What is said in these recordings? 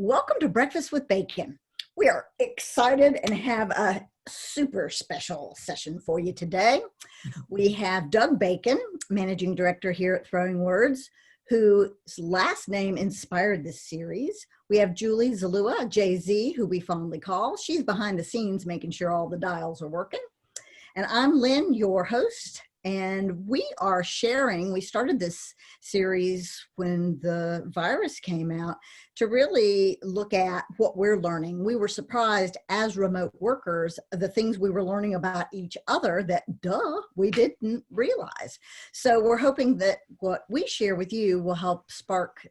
Welcome to Breakfast with Bacon. We are excited and have a super special session for you today. We have Doug Bacon, Managing Director here at Throwing Words, whose last name inspired this series. We have Julie Zalua, Jay-Z, who we fondly call. She's behind the scenes making sure all the dials are working. And I'm Lynn, your host. And we are sharing, we started this series when the virus came out to really look at what we're learning. We were surprised as remote workers, the things we were learning about each other that, we didn't realize. So we're hoping that what we share with you will help spark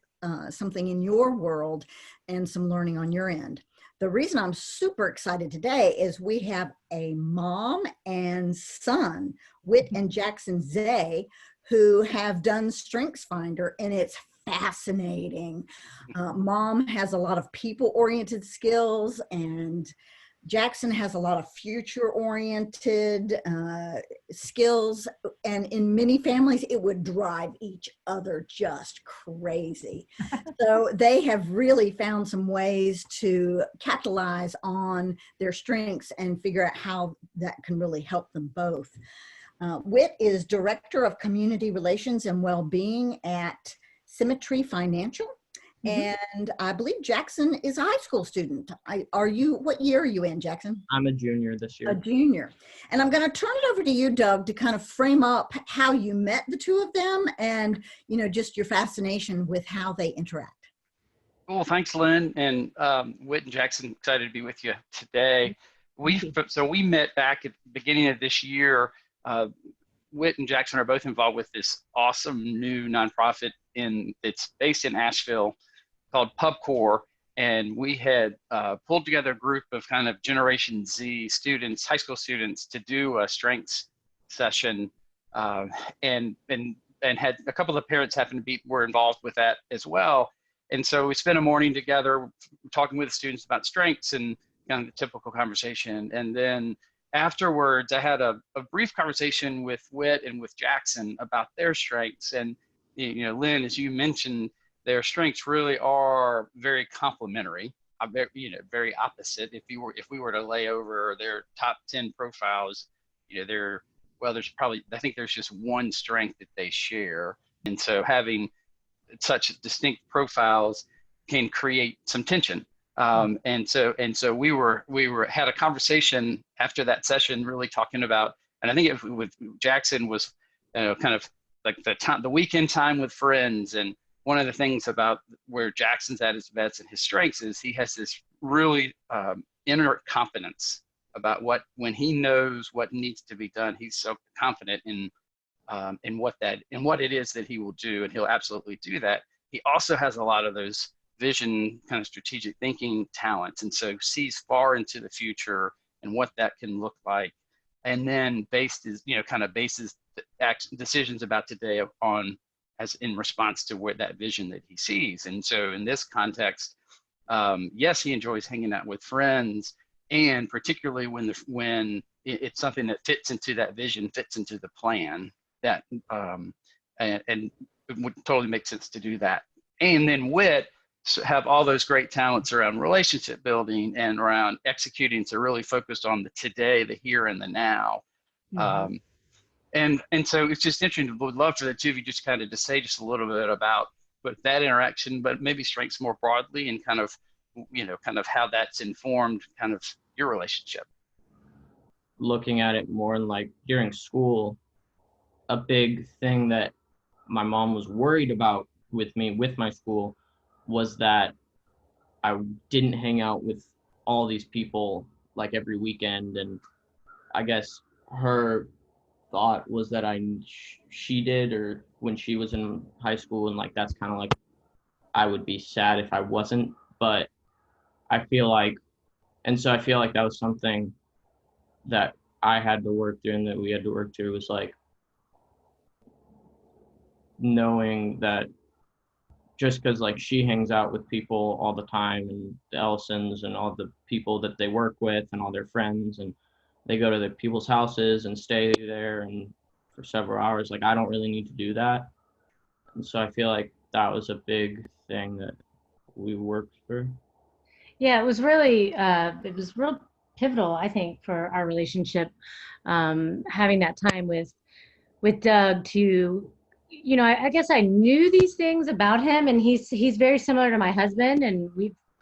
something in your world and some learning on your end. The reason I'm super excited today is we have a mom and son, Whit and Jackson Zay, who have done StrengthsFinder, and it's fascinating. Mom has a lot of people-oriented skills, and Jackson has a lot of future-oriented skills, and in many families, it would drive each other just crazy. So they have really found some ways to capitalize on their strengths and figure out how that can really help them both. Whit is Director of Community Relations and Wellbeing at Symmetry Financial. And I believe Jackson is a high school student. What year are you in, Jackson? I'm a junior this year. A junior. And I'm going to turn it over to you, Doug, to kind of frame up how you met the two of them and, just your fascination with how they interact. Cool. Thanks, Lynn. And Whit and Jackson, excited to be with you today. We met back at the beginning of this year. Whit and Jackson are both involved with this awesome new nonprofit it's based in Asheville called PubCore, and we had pulled together a group of kind of Generation Z students, high school students, to do a strengths session, and had a couple of parents were involved with that as well. And so we spent a morning together talking with the students about strengths and kind of the typical conversation. And then afterwards, I had a brief conversation with Whit and with Jackson about their strengths. And Lynn, as you mentioned, their strengths really are very complementary, very opposite. If we were to lay over their top 10 profiles, I think there's just one strength that they share. And so having such distinct profiles can create some tension. And so we had a conversation after that session, really talking about, and I think with Jackson was, kind of like the weekend time with friends. And one of the things about where Jackson's at his best and his strengths is he has this really inner confidence about when he knows what needs to be done. He's so confident in what it is that he will do, and he'll absolutely do that. He also has a lot of those vision, kind of strategic thinking talents, and so sees far into the future and what that can look like, and then bases decisions about today as in response to where that vision that he sees. And so in this context, yes, he enjoys hanging out with friends, and particularly when it's something that fits into that vision, fits into the plan, that and it would totally make sense to do that. And then Whit have all those great talents around relationship building and around executing, so really focused on the today, the here and the now. And so it's just interesting. Would love for the two of you just kind of to say just a little bit about that interaction, but maybe strengths more broadly, and kind of how that's informed kind of your relationship. Looking at it more in like during school, a big thing that my mom was worried about with me, with my school, was that I didn't hang out with all these people like every weekend. And I guess her thought was that she did, or when she was in high school, and like that's kind of like I would be sad if I wasn't. But I feel like that was something that I had to work through, and that we had to work through, was like knowing that just because like she hangs out with people all the time, and the Ellisons and all the people that they work with and all their friends, and they go to the people's houses and stay there and for several hours, like I don't really need to do that. And so I feel like that was a big thing that we worked through. Yeah, it was real pivotal, I think, for our relationship. Having that time with Doug to, I guess I knew these things about him, and he's very similar to my husband, and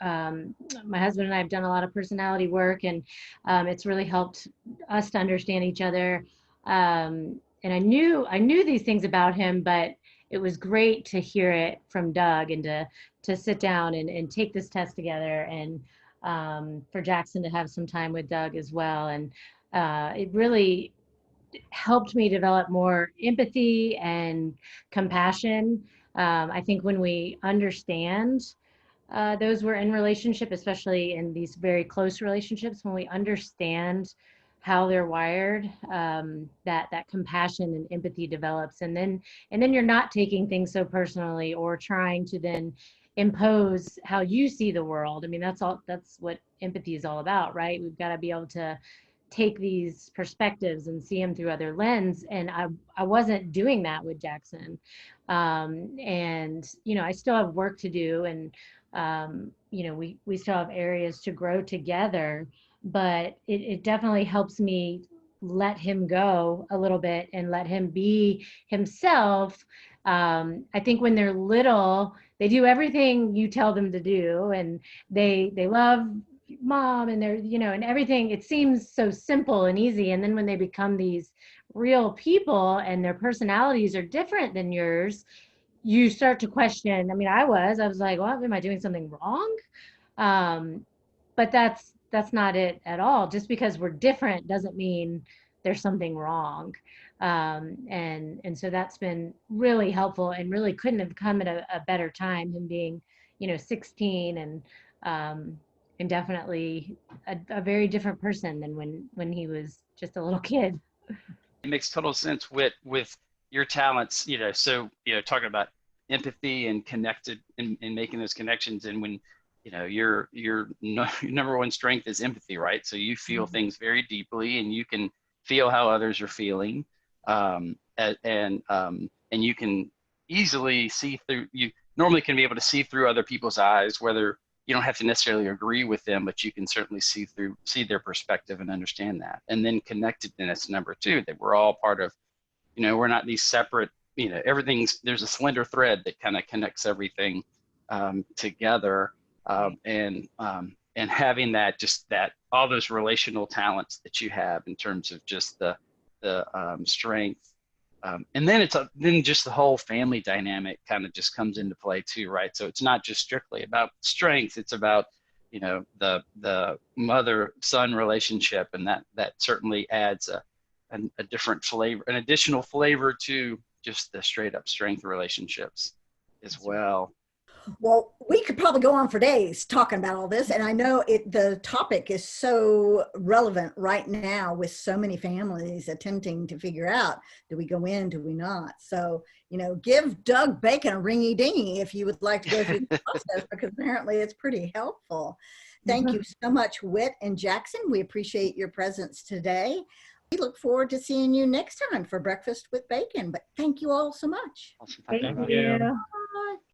um, my husband and I have done a lot of personality work, and it's really helped us to understand each other. And I knew these things about him, but it was great to hear it from Doug and to sit down and take this test together, and for Jackson to have some time with Doug as well. And it really helped me develop more empathy and compassion. I think when we understand those we're in relationship, especially in these very close relationships, when we understand how they're wired, that compassion and empathy develops, and then you're not taking things so personally or trying to then impose how you see the world. I mean, that's what empathy is all about, right? We've got to be able to take these perspectives and see them through other lens, and I wasn't doing that with Jackson. And I still have work to do, and we still have areas to grow together, but it definitely helps me let him go a little bit and let him be himself. I think when they're little, they do everything you tell them to do, and they love mom, and they're, and everything, it seems so simple and easy. And then when they become these real people and their personalities are different than yours, you start to question. I mean, I was like, well, am I doing something wrong? um but that's not it at all. Just because we're different doesn't mean there's something wrong. And so that's been really helpful, and really couldn't have come at a better time, him being 16, and definitely a very different person than when he was just a little kid. It makes total sense with your talents, so, talking about empathy and connected and making those connections. And when, your number one strength is empathy, right? So you feel things very deeply, and you can feel how others are feeling. And you can easily see through, you normally can be able to see through other people's eyes, whether you don't have to necessarily agree with them, but you can certainly see their perspective and understand that. And then connectedness, number two, that we're all part of, we're not these separate, there's a slender thread that kind of connects everything together. And having that, just that, all those relational talents that you have in terms of just the strength. And then then just the whole family dynamic kind of just comes into play too, right? So it's not just strictly about strength; it's about the mother-son relationship, and that certainly adds a different flavor, an additional flavor to just the straight-up strength relationships as well. Well, we could probably go on for days talking about all this, and I know the topic is so relevant right now with so many families attempting to figure out, do we go in, do we not? So, give Doug Bacon a ringy dingy if you would like to go through the process, because apparently it's pretty helpful. Thank you so much, Whit and Jackson. We appreciate your presence today. We look forward to seeing you next time for Breakfast with Bacon, but thank you all so much. Awesome. Thank Thank you. you. Bye.